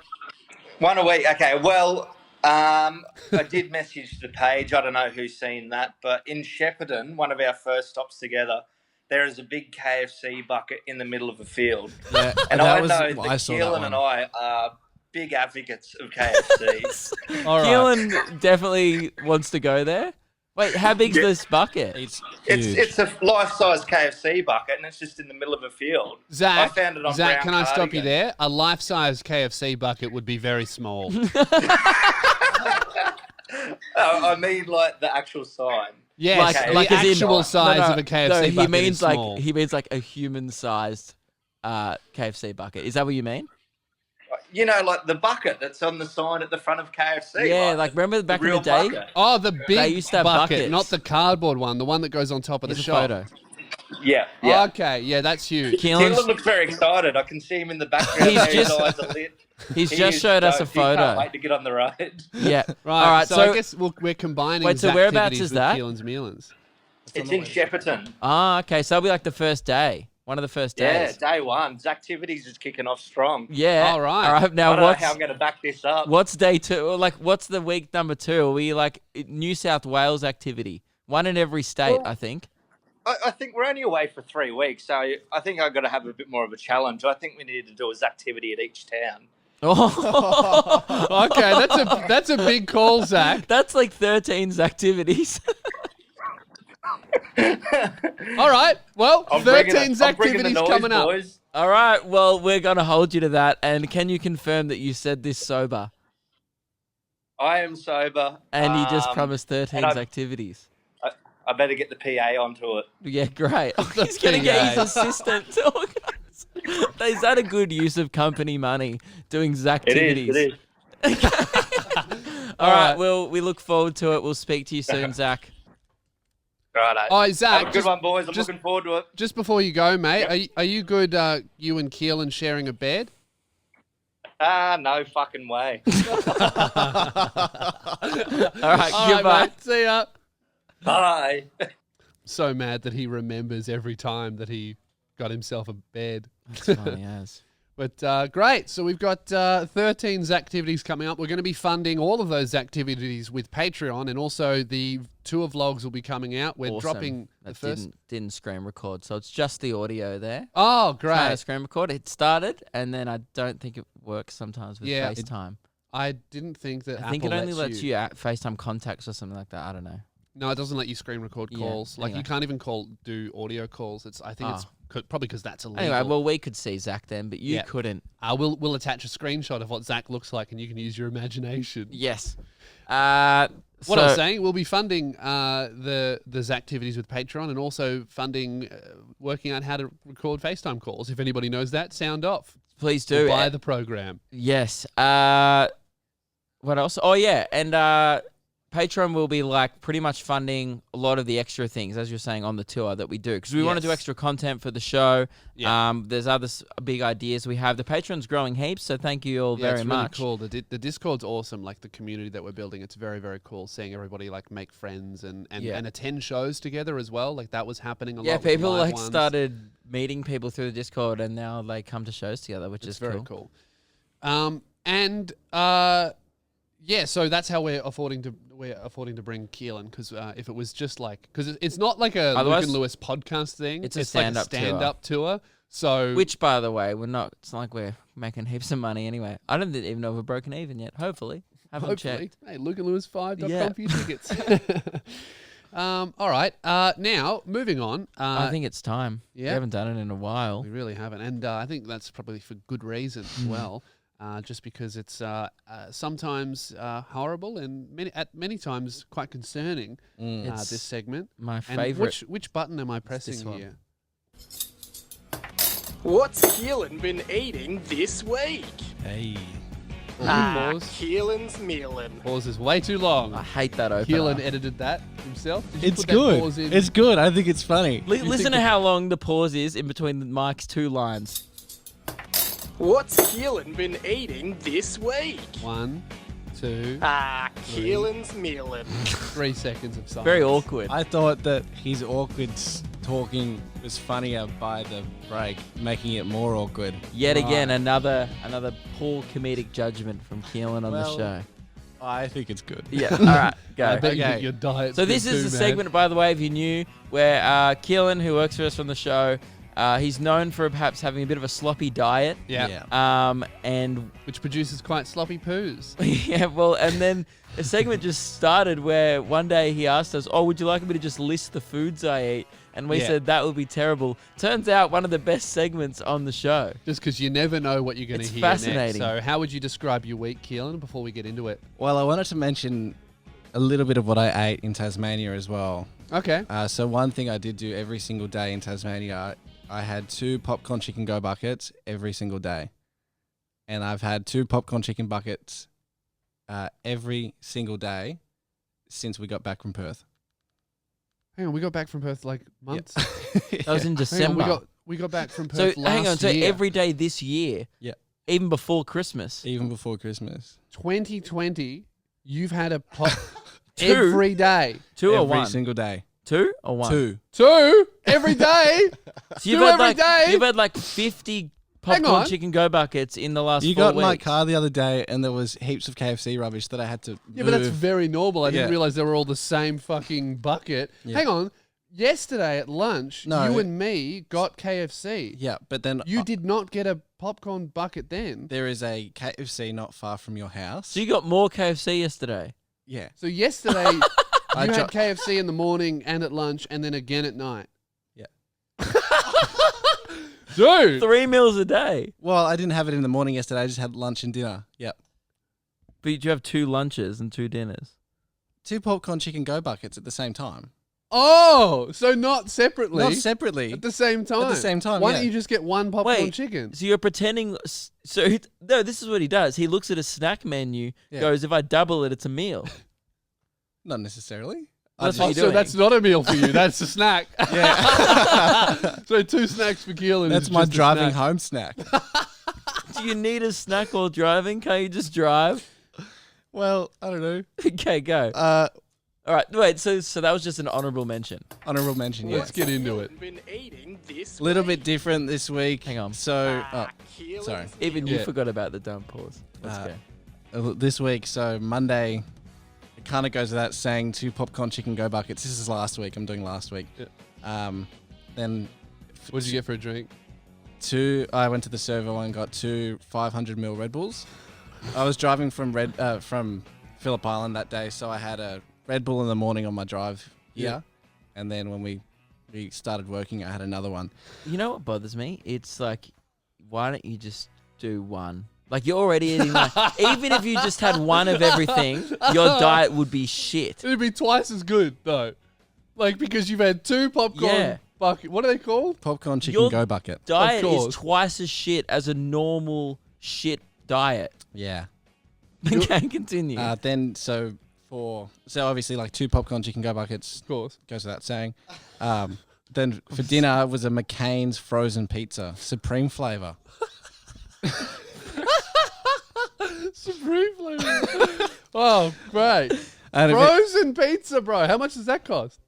One a week. Okay. Well, I did message the page. I don't know who's seen that, but in Shepparton, one of our first stops together, there is a big KFC bucket in the middle of a field. Yeah, And that I was know I that saw that Keelan one. and I are big advocates of KFC. All right. Keelan definitely wants to go there. Wait, how big's this bucket? It's huge. It's a life-size KFC bucket, and it's just in the middle of a field. Zach, I found it on Zach, Brown can I stop you Cardigan. there? A life-size KFC bucket would be very small. I mean, like the actual sign. Yes, Okay. the like as in- actual size no, of a KFC no, bucket he means is like small. he means like a human-sized KFC bucket. Is that what you mean? You know, like the bucket that's on the sign at the front of KFC. Yeah, like remember back in the real day? bucket. Oh, the big used to have bucket, buckets. not the cardboard one, the one that goes on top of Here's the a shop. photo. Yeah, yeah. Okay, yeah, that's huge. Keelan Keelan's, looks very excited. I can see him in the background. He's there, his just- eyes are lit. he's He just is showed us a stoked. He can't photo. wait to get on the ride. Yeah. Right, All right. so, So, I guess we're combining Wait, so Zach whereabouts activities is with that? Keelan's Mealans. It's in Shepparton. okay. So it'll be like the first day. One of the first Yeah, days. day one. His activities is kicking off strong. Yeah. All right. All right. I Now don't know how I'm going to back this up. what's day 2? Or like what's the week number 2? Are we like New South Wales activity? One in every state, Well- I think. I think we're only away for 3 weeks, so I think I've got to have a bit more of a challenge. I think we need to do his activity at each town. Oh, Okay, that's a big call, Zach. that's like 13's activities. All right, well, I'm bringing 13's I'm bringing the activities noise, coming up. boys. All right. Well, we're gonna hold you to that. And can you confirm that you said this sober I am sober. and you just promised and 13's I- activities? I better get the PA onto it. Yeah, great. The He's gonna get his PA. assistant to organize. Is that a good use of company money doing his activities? It is. All right. right. Well, we look forward to it. We'll speak to you soon, Zach. Righto. Oh, Zach, Have a good one, boys. I'm just- looking forward to it. just before you go, mate, Yep. are you good, you and Keelan sharing a bed? No fucking way. All right. All right, Goodbye. mate, see ya. Bye. So mad that he remembers every time that he got himself a bed. That's funny as. But great. So we've got 13's activities coming up. We're going to be funding all of those activities with Patreon, and also the tour vlogs will be coming out. We're Awesome. dropping the That first. didn't screen record, so it's just the audio there. Oh, Trying to great. screen record. It started, and then I don't think it works sometimes with Yeah, FaceTime. I didn't think that I think Apple it only lets you FaceTime contacts or something like that. I don't know. No, it doesn't let you screen record Yeah, calls. Like you anyway. can't even do audio calls. I think it's probably because that's illegal. Anyway, well, we could see Zach then, but you Yeah. couldn't. we'll attach a screenshot of what Zach looks like, and you can use your imagination. Yes. What I was so- saying, we'll be funding the activities with Patreon, and also funding working out how to record FaceTime calls. If anybody knows that, sound off. Please do. Buy the program. Yes. What else? Oh yeah, and Patreon will be like pretty much funding a lot of the extra things, as you're saying, on the tour that we do, because we want to do Yes. extra content for the show. Yeah. There's other big ideas we have. The Patreon's growing heaps, so thank you all Yeah, very it's really much. cool. The Discord's awesome. Like the community that we're building, it's very, very cool. Seeing everybody like make friends and Yeah. attend shows together as well. Like that was happening a lot. Yeah, with people live like ones. started meeting people through the Discord, and now they come to shows together, which It's is very cool. cool. Yeah, so that's how we're affording to bring Keelan, because if it was just like, because it's not like a Luke Otherwise, and Lewis podcast thing. it's a like stand-up tour. stand-up tour. So Which, by the way, we're not. It's not like we're making heaps of money anyway. I don't even know if we're broken even yet. Hopefully, haven't hopefully, checked. hey, LukeandLewis5.com Yeah. for your tickets. All right. Now moving on. I think it's time. We yeah. haven't done it in a while. We really haven't, and I think that's probably for good reason as well. Just because it's sometimes horrible and many times quite concerning. It's This segment. my And favorite. which button am I this pressing one. here? What's Keelan been eating this week? Hey. Pause. Keelan's mealin'. Pause is way too long. I hate that opener. Keelan edited that himself. Did you It's put that pause good. in? It's good. I think it's funny. Listen to how long the pause is in between Mike's two lines. What's Keelan been eating this week? 1, 2, Keelan's mealin'. 3 seconds of silence. Very awkward. I thought that his awkward talking was funnier by the break, making it more awkward. Yet again, another poor comedic judgment from Keelan on Well, the show. I think it's good. Yeah. All right. Go. I bet you Okay. think your diet's So this good is too, the man. segment, by the way, if you knew, where Keelan, who works for us on the show, he's known for perhaps having a bit of a sloppy diet. Yeah. And Which produces quite sloppy poos. yeah, well, and then a segment just started where one day he asked us, "Oh, would you like me to just list the foods I eat?" And we Yeah. said that would be terrible. Turns out one of the best segments on the show. Just because you never know what you're going to It's hear fascinating. next. So how would you describe your week, Keelan, before we get into it? Well, I wanted to mention a little bit of what I ate in Tasmania as well. Okay. So one thing I did do every single day in Tasmania, I had 2 popcorn chicken go buckets every single day. And I've had 2 popcorn chicken buckets every single day since we got back from Perth. Hang on, we got back from Perth like months. That was in Hang on, December. we got back from So Perth last hang on, so year. every day this year, Yeah. even before Christmas, Even before Christmas. 2020, you've had a pop Two? every day. 2 or every 1? single day. 2 or 1? 2. 2 every day. So you've Two had every like, day? You've had like 50 Hang popcorn on. chicken go buckets in the last You 4 got in weeks. my car the other day and there was heaps of KFC rubbish that I had to Yeah, but that's move. very normal. I didn't Yeah. realize they were all the same fucking bucket. Yeah. Hang on. Yesterday at lunch, No. you and me got KFC. Yeah, but then You did not get a popcorn bucket then. there is a KFC not far from your house. So you got more KFC yesterday. Yeah. So yesterday, you I had jo- KFC in the morning and at lunch and then again at night. Yeah. Dude. 3 meals a day. Well, I didn't have it in the morning yesterday. I just had lunch and dinner. Yep. But you have 2 lunches and 2 dinners. 2 popcorn chicken go buckets at the same time. Oh, so not separately. Not separately. At the same time. At the same time, Why yeah. don't you just get one popcorn Wait, chicken? So you're pretending. So no, this is what he does. He looks at a snack menu, Yeah. goes, "If I double it, it's a meal." Not necessarily. That's I what Oh, you're so doing. that's not a meal for you. That's a snack. Yeah. So 2 snacks for Keelan. That's is my just a driving snack. home snack. Do you need a snack while driving? Can't you just drive? Well, I don't know. Okay, go. All right, wait. So that was just an honorable mention. Honorable mention, yeah. Let's get into it. Been eating this A little bit different this week. Hang on. So, Keelan's sorry. Even you Yeah. forgot about the dumb pause. Let's go. This week, so Monday, it kind of goes without saying 2 popcorn chicken go buckets. This is last week. I'm doing last week. Yeah. Then What did you get for a drink? 2, I went to the servo and got 2 500ml Red Bulls. I was driving from Phillip Island that day, so I had a Red Bull in the morning on my drive here. Yeah. And then when we started working, I had another one. You know what bothers me? It's like, why don't you just do one? Like you're already eating like, even if you just had one of everything, your diet would be shit. It'd be twice as good though, like because you've had 2 popcorn Yeah. bucket. What are they called? Popcorn chicken Your go bucket. Diet is course. twice as shit as a normal shit diet. Yeah. Okay, continue. So obviously like 2 popcorn chicken go buckets Of course. goes without saying. Then for dinner was a McCain's frozen pizza, supreme flavor. Supreme flavor. Oh, great. And Frozen pizza, bro. How much does that cost?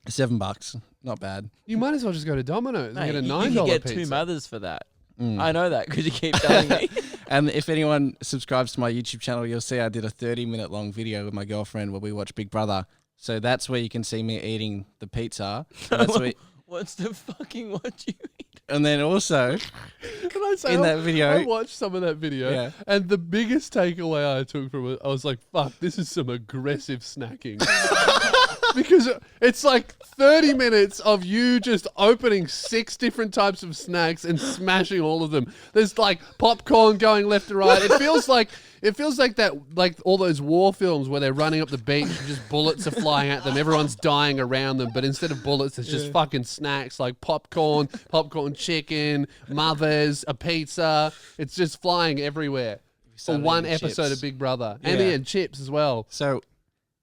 $7, not bad. You might as well just go to Domino's Mate, and get a you $9 could get pizza. 2 mothers for that. Mm. I know that because you keep telling me. And if anyone subscribes to my YouTube channel, you'll see I did a 30-minute long video with my girlfriend where we watch Big Brother. So that's where you can see me eating the pizza. And, that's where, What's the fucking what you eat? and then also, Can I say in I- that video- I watched some of that video, Yeah. and the biggest takeaway I took from it, I was like, "Fuck, this is some aggressive snacking." Because it's like 30 minutes of you just opening 6 different types of snacks and smashing all of them. There's like popcorn going left to right. It feels like that, like all those war films where they're running up the beach and just bullets are flying at them. Everyone's dying around them, but instead of bullets, it's just fucking snacks like popcorn chicken, mothers, a pizza. It's just flying everywhere. For started one eating episode chips. of Big Brother. And Yeah. he had chips as well. so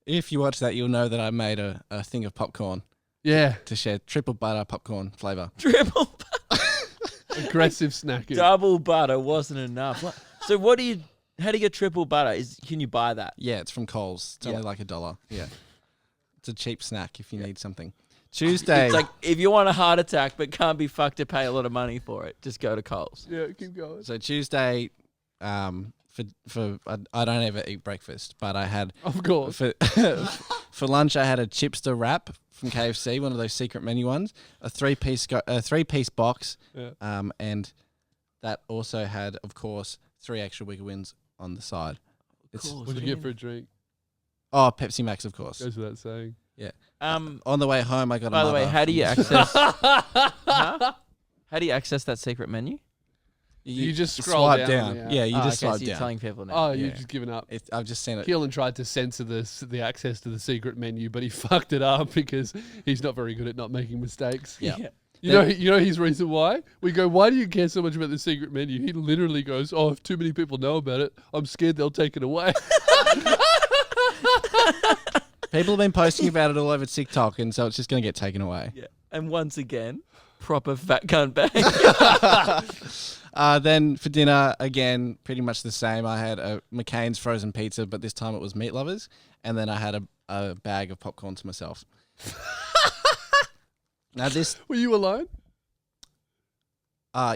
if you watch that, you'll know that I made a thing of popcorn Yeah. to share, triple butter popcorn flavor. Triple Aggressive snacking. double butter wasn't enough. So what do you? How do you get triple butter? Can you buy that? Yeah, it's from Coles. It's Yeah. only like $1. Yeah. It's a cheap snack if you need something. Tuesday. It's like if you want a heart attack but can't be fucked to pay a lot of money for it, just go to Coles. Yeah, keep going. So Tuesday, I don't ever eat breakfast, but I had Of course. for lunch I had a chipster wrap from KFC, one of those secret menu ones, a three piece box, Yeah. and that also had, of course, 3 extra Wicker Wings on the side. It's, course. What did you get for a drink? oh, Pepsi Max, of course. Goes without saying. On the way home, I got. By the way, another how do you from- access? Huh? How do you access that secret menu? You just scroll down, yeah. Yeah, you just okay, swipe so you're down. telling people now. Oh, Yeah. you've just given up. I've just seen it. Keelan tried to censor the access to the secret menu, but he fucked it up because he's not very good at not making mistakes. Yeah. You know his reason why? We go, why do you care so much about the secret menu? He literally goes, oh, if too many people know about it, I'm scared they'll take it away. People have been posting about it all over TikTok, and so it's just going to get taken away. Yeah. And once again, proper fat cunt bag. Then for dinner, again, pretty much the same. I had a McCain's frozen pizza, but this time it was Meat Lovers, and then I had a bag of popcorn to myself. Now this, Were you alone?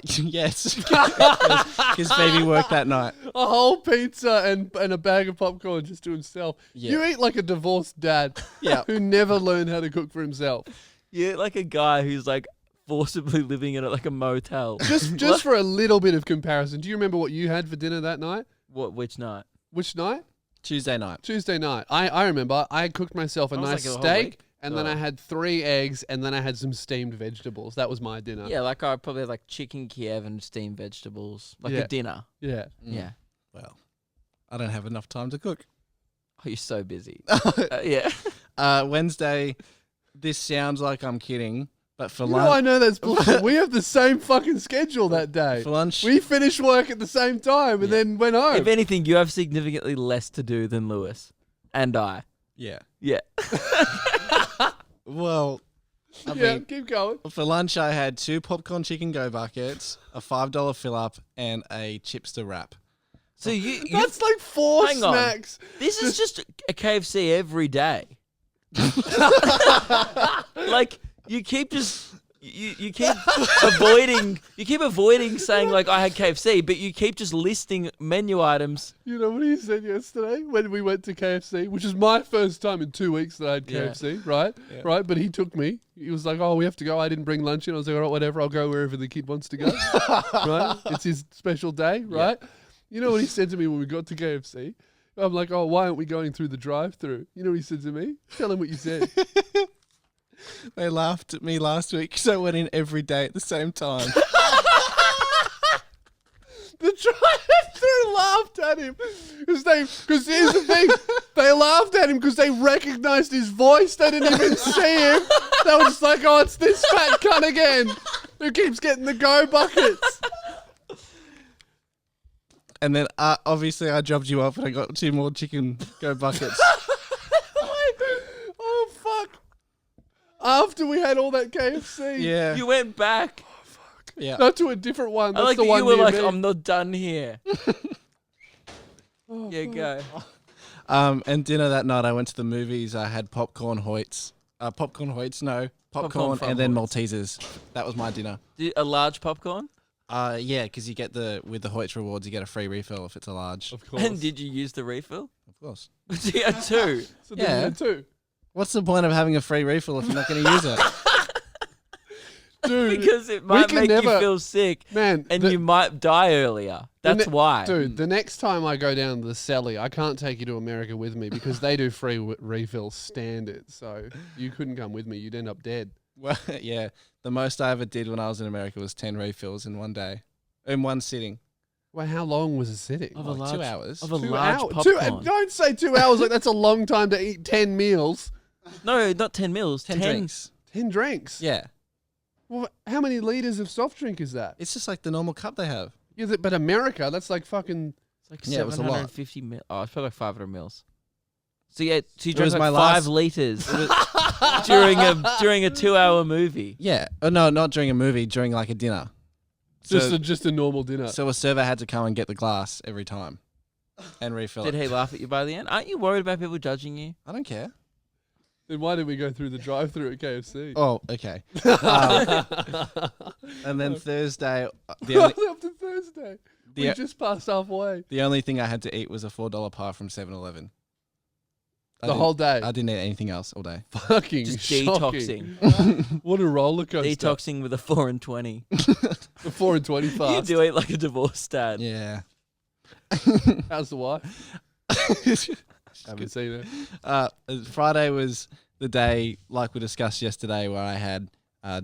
yes, because baby worked that night. A whole pizza and a bag of popcorn just to himself. Yeah. You eat like a divorced dad Yeah. who never learned how to cook for himself. You're like a guy who's like forcibly living in like a motel. Just for a little bit of comparison, do you remember what you had for dinner that night? Which night? Which night? Tuesday night. Tuesday night. I remember I cooked myself a That was nice like a whole steak, week? and then I had 3 eggs, and then I had some steamed vegetables. That was my dinner. Yeah, like I probably had like chicken Kiev and steamed vegetables, like Yeah. a dinner. Yeah. Yeah. Well, I don't have enough time to cook. Oh, you're so busy. Yeah. Wednesday, this sounds like I'm kidding, but for You know, I lunch, know that's bullshit. We have the same fucking schedule that day. for lunch, We finished work at the same time and then went home. If anything, you have significantly less to do than Lewis and I. yeah. Yeah. Well, I yeah, mean, keep going. for lunch I had 2 popcorn chicken go buckets, a $5 fill up, and a chipster wrap. So you That's like 4 Hang on. snacks. this is just a KFC every day. Like you keep just you keep avoiding saying like I had KFC, but you keep just listing menu items. You know what he said yesterday when we went to KFC, which is my first time in 2 weeks that I had Yeah. KFC, right? Yeah. Right, but he took me. He was like, "Oh, we have to go. I didn't bring lunch in." I was like, "All right, whatever. I'll go wherever the kid wants to go." Right? It's his special day, right? You know what he said to me when we got to KFC? I'm like, "Oh, why aren't we going through the drive-through?" You know what he said to me? Tell him what you said. They laughed at me last week because I went in every day at the same time. The drive-through laughed at him because here's the thing, they laughed at him because they recognised his voice. They didn't even see him. They were just like, "Oh, it's this fat cunt again who keeps getting the go buckets." And then obviously I dropped you off and I got 2 more chicken go buckets. Oh fuck! After we had all that KFC, Yeah. You went back. Yeah. not to a different one. I That's like the that one you were near like, me. I'm not done here. Yeah, go. And dinner that night I went to the movies. I had popcorn Hoyts. Popcorn Popcorn from and then Hoyts. Maltesers. That was my dinner. A large popcorn? Yeah, because you get with the Hoyts rewards, you get a free refill if it's a large. Of course. And did you use the refill? Of course. You had 2. So Yeah. yeah, too, What's the point of having a free refill if you're not going to use it? dude. Because it might can make you never- feel sick Man, and the- you might die earlier. That's why. Dude, the next time I go down to the celly, I can't take you to America with me because they do free refills standard. So you couldn't come with me. You'd end up dead. Well, yeah. The most I ever did when I was in America was 10 refills in one day. In one sitting. Well, how long was a sitting? Of a Like 2 large, hours. Of a 2 large hours. popcorn. Don't say 2 hours like that's a long time to eat 10 meals. No, not 10 meals. 10 drinks. 10 drinks. Yeah. Well, how many liters of soft drink is that? It's just like the normal cup they have. Yeah, but America, that's like fucking. It's like Yeah, it was a lot. 750 mil. Oh, it's probably like 500 mils. So yeah, so you It was drank my like 5 last- liters during a 2-hour movie. Yeah. Oh, no, not during a movie, during like a dinner. So, Just a normal dinner. so a server had to come and get the glass every time and refill Did it. he laugh at you by the end? Aren't you worried about people judging you? I don't care. Then why did we go through the drive-through at KFC? Oh, okay. And then Thursday, the only, Up to Thursday. We just passed halfway. The only thing I had to eat was a $4 pie from 7-Eleven. The whole day. I didn't eat anything else all day. Fucking Just shocking. detoxing. What a roller coaster. Detoxing with a 4 and 20. The 4 and 20 You fast. do eat like a divorced dad. Yeah. How's the wife? Haven't seen her. Friday was the day, like we discussed yesterday, where I had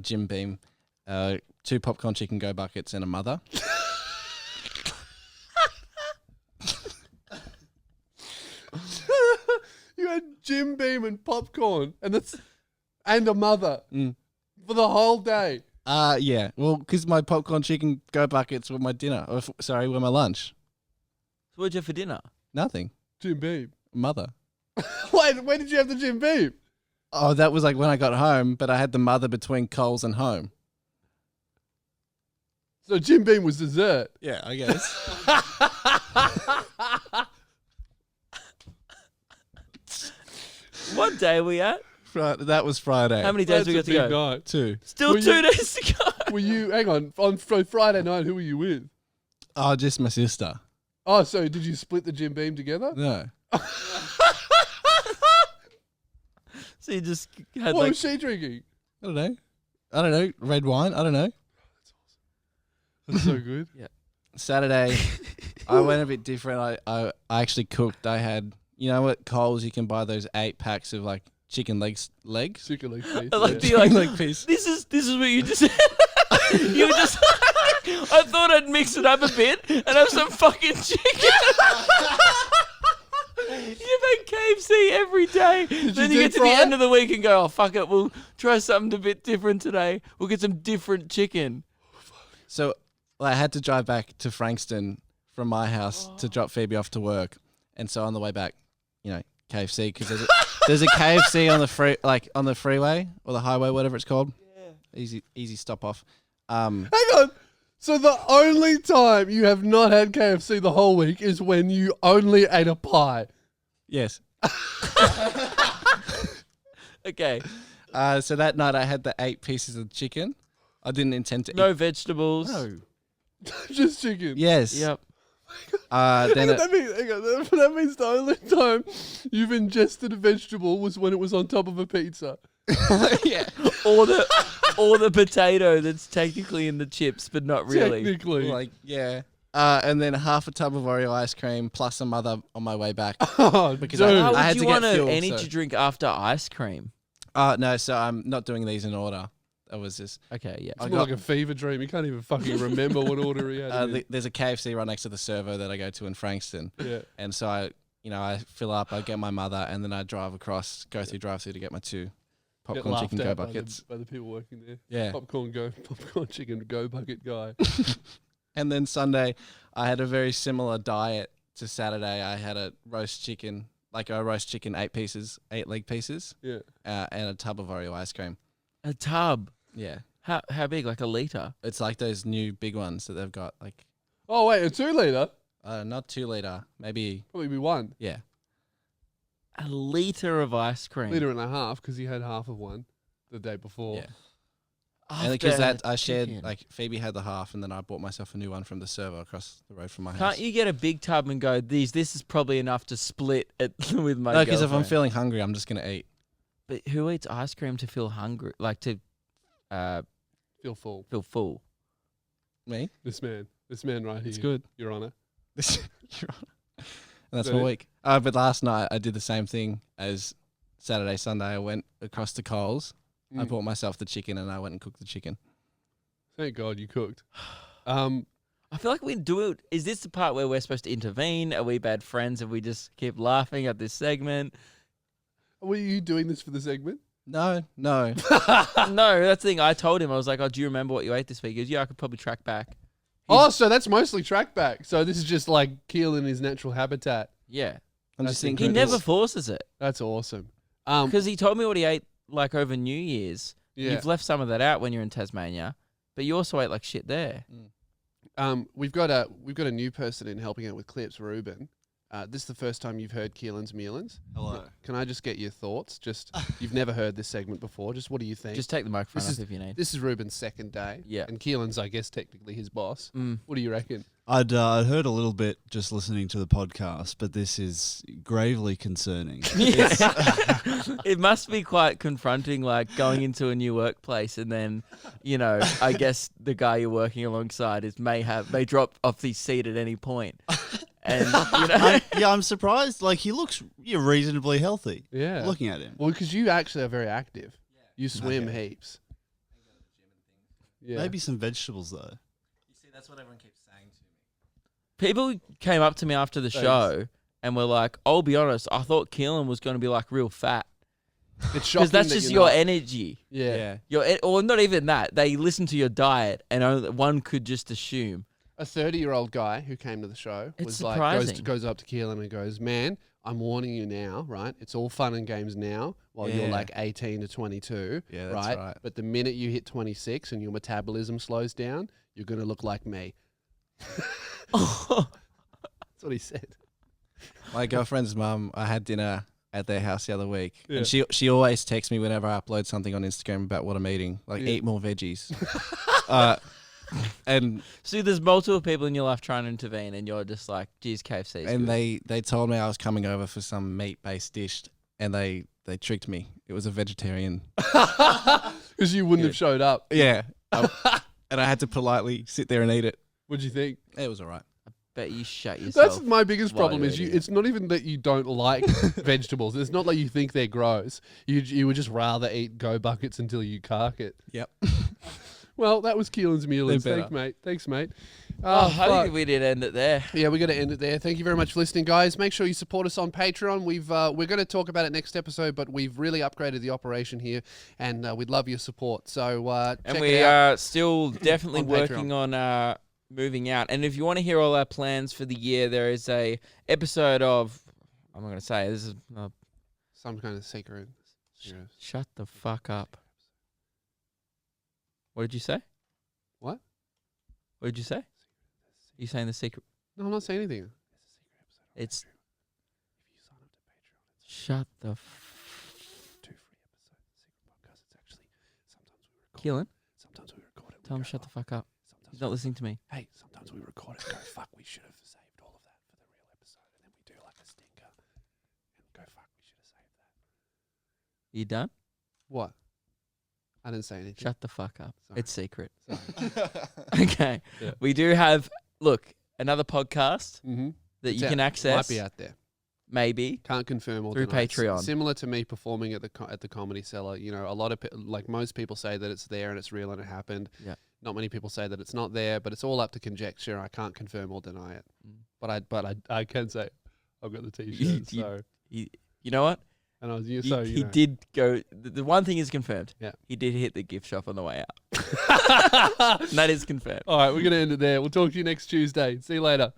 Jim Beam, 2 popcorn chicken go buckets, and a mother. You had Jim Beam and popcorn and a mother Mm. for the whole day. Yeah. Well, because my popcorn chicken go buckets were my dinner. Were my lunch. So what'd you have for dinner? Nothing. Jim Beam. Mother. Wait, when did you have the Jim Beam? Oh, that was like when I got home, but I had the mother between Coles and home. So Jim Beam was dessert. Yeah, I guess. What day are we at? That was Friday. How many days That's we a got to big go? night. 2. Still Were 2 you- days to go. Were you, hang on Friday night, who were you with? Oh, just my sister. Oh, so did you split the Jim Beam together? No. So you just had What like was she drinking? I don't know. Red wine. I don't know. That's so good. Saturday, I went a bit different. I actually cooked. I had, you know, at Coles you can buy those 8 packs of like chicken legs. Chicken leg piece. I like yeah. the like Leg piece. this is what you just said. You were just I thought I'd mix it up a bit and have some fucking chicken. You've had KFC every day. Then you deep get to fry the it? end of the week and go, oh fuck it, we'll try something a bit different today. We'll get some different chicken. So I had to drive back to Frankston from my house to drop Phoebe off to work, and so on the way back, you know, KFC because there's a KFC on the freeway or the highway, whatever it's called. Yeah. Easy stop off. Hang on. So the only time you have not had KFC the whole week is when you only ate a pie. Yes. Okay. So that night I had the 8 pieces of chicken. I didn't intend to No eat. vegetables. No. Just chicken. Yes. Yep. Then That means the only time you've ingested a vegetable was when it was on top of a pizza. yeah. Or the potato that's technically in the chips, but not really. Technically. Like yeah. And then half a tub of Oreo ice cream plus a mother on my way back. Oh, Because dude. Why I would had you to get want an fuel, energy so- drink after ice cream? No, so I'm not doing these in order. That was just Okay, yeah. It's I more got- like a fever dream. You can't even fucking remember what order he had. there's a KFC right next to the servo that I go to in Frankston. Yeah. And so I fill up, I get my mother, and then I drive across, go through drive-through to get my 2 Get popcorn laughed chicken at go by the- buckets. by the people working there. Yeah. Popcorn chicken go bucket guy. And then Sunday, I had a very similar diet to Saturday. I had a roast chicken, 8 pieces, 8 leg pieces, Yeah. and a tub of Oreo ice cream. A tub. Yeah. How big? Like a liter? It's like those new big ones that they've got, like, Oh wait, a 2 liter? not 2 liter, maybe, Probably be 1 yeah. A liter of ice cream. liter and a half because he had half of one the day before. Yeah. After And because a that I shared, chicken. like Phoebe had the half, and then I bought myself a new one from the servo across the road from my house. Can't you get a big tub and go, this is probably enough to split it with my No, because if I'm girlfriend?" feeling hungry, I'm just gonna eat. But who eats ice cream to feel hungry? Like to Feel full. feel full? Me? This man right here. It's good. Your Honor. You're on. And that's That my it? week. But last night I did the same thing as Saturday, Sunday. I went across to Coles. I Mm. bought myself the chicken, and I went and cooked the chicken. Thank God you cooked. I feel like we do it. Is this the part where we're supposed to intervene? Are we bad friends and we just keep laughing at this segment? Were you doing this for the segment? No. No, that's the thing. I told him, I was like, oh, do you remember what you ate this week? He goes, yeah, I could probably track back. Oh, so that's mostly track back. So this is just like Keel in his natural habitat. Yeah. I'm That's just thinking. He incredible. never forces it. That's awesome. Because he told me what he ate like over New Year's. Yeah. You've left some of that out when you're in Tasmania, but you also ate like shit there. We've got a new person in helping out with clips, Ruben. This is the first time you've heard Keelan's Mealins. Hello. Can I just get your thoughts? Just you've never heard this segment before. Just what do you think? Just take the microphone This off is- if you need. This is Ruben's second day. Yeah. And Keelan's, I guess, technically his boss. Mm. What do you reckon? I'd heard a little bit just listening to the podcast, but this is gravely concerning. It must be quite confronting, like going into a new workplace and then, I guess the guy you're working alongside may drop off his seat at any point. And I'm surprised. Like, he looks reasonably healthy. Yeah. Looking at him. Well, because you actually are very active. You swim heaps. Yeah. Maybe some vegetables though. You see, that's what everyone keeps saying to me. people came up to me after the show and were like, I'll be honest, I thought Keelan was going to be like real fat. It's shocking Because that's that just you're your not. energy. Yeah. Or not even that. They listen to your diet and one could just assume. A 30-year-old guy who came to the show It's was surprising. like, goes up to Keelan and goes, man, I'm warning you now, right? It's all fun and games now while you're Yeah. like 18 to 22, Yeah, that's right. But the minute you hit 26 and your metabolism slows down, you're going to look like me. That's what he said. My girlfriend's mum, I had dinner at their house the other week, Yeah. and she always texts me whenever I upload something on Instagram about what I'm eating, like Yeah. eat more veggies. And See, there's multiple people in your life trying to intervene and you're just like, geez, KFC. and they told me I was coming over for some meat based dish, and they tricked me. It was a vegetarian. Because you wouldn't have showed up. Yeah, and I had to politely sit there and eat it. What'd you think? It was all right. Bet you shut yourself. That's my biggest while problem you're is eating it. it's not even that you don't like vegetables. It's not like you think they're gross. You would just rather eat Go buckets until you cark it. Yep. Well, that was Keelan's Mulans. They're Thanks, mate. Thanks, mate. I fuck. think we did end it there. Yeah, we're going to end it there. Thank you very much for listening, guys. Make sure you support us on Patreon. We're going to talk about it next episode, but we've really upgraded the operation here, and we'd love your support. So And check we it out. are still definitely On working on moving out. And if you want to hear all our plans for the year, there is a episode of, I'm not going to say, this is, Some kind of secret. shut the fuck up. What did you say? What? What did you say? You saying the secret? No, I'm not saying anything. It's. Shut the. Keelan, Sometimes we record it. tell him shut the fuck up. He's not listening to me. Hey, sometimes we record it and go, fuck, we should have saved all of that for the real episode. And then we do like a stinker. And go, fuck, we should have saved that. You done? What? I didn't say anything. Shut the fuck up. Sorry. It's secret. Sorry. Okay. Yeah. We do have, another podcast Mm-hmm. that you can access. Might be out there. Maybe. Can't confirm or Through deny. It's Patreon. Similar to me performing at the Comedy Cellar. You know, a lot of most people say that it's there and it's real and it happened. Yeah. Not many people say that it's not there, but it's all up to conjecture. I can't confirm or deny it. But I can say I've got the T-shirt. So You know what? and I was He, so he did go. The one thing is confirmed. Yeah. He did hit the gift shop on the way out. And that is confirmed. All right, we're gonna end it there. We'll talk to you next Tuesday. See you later.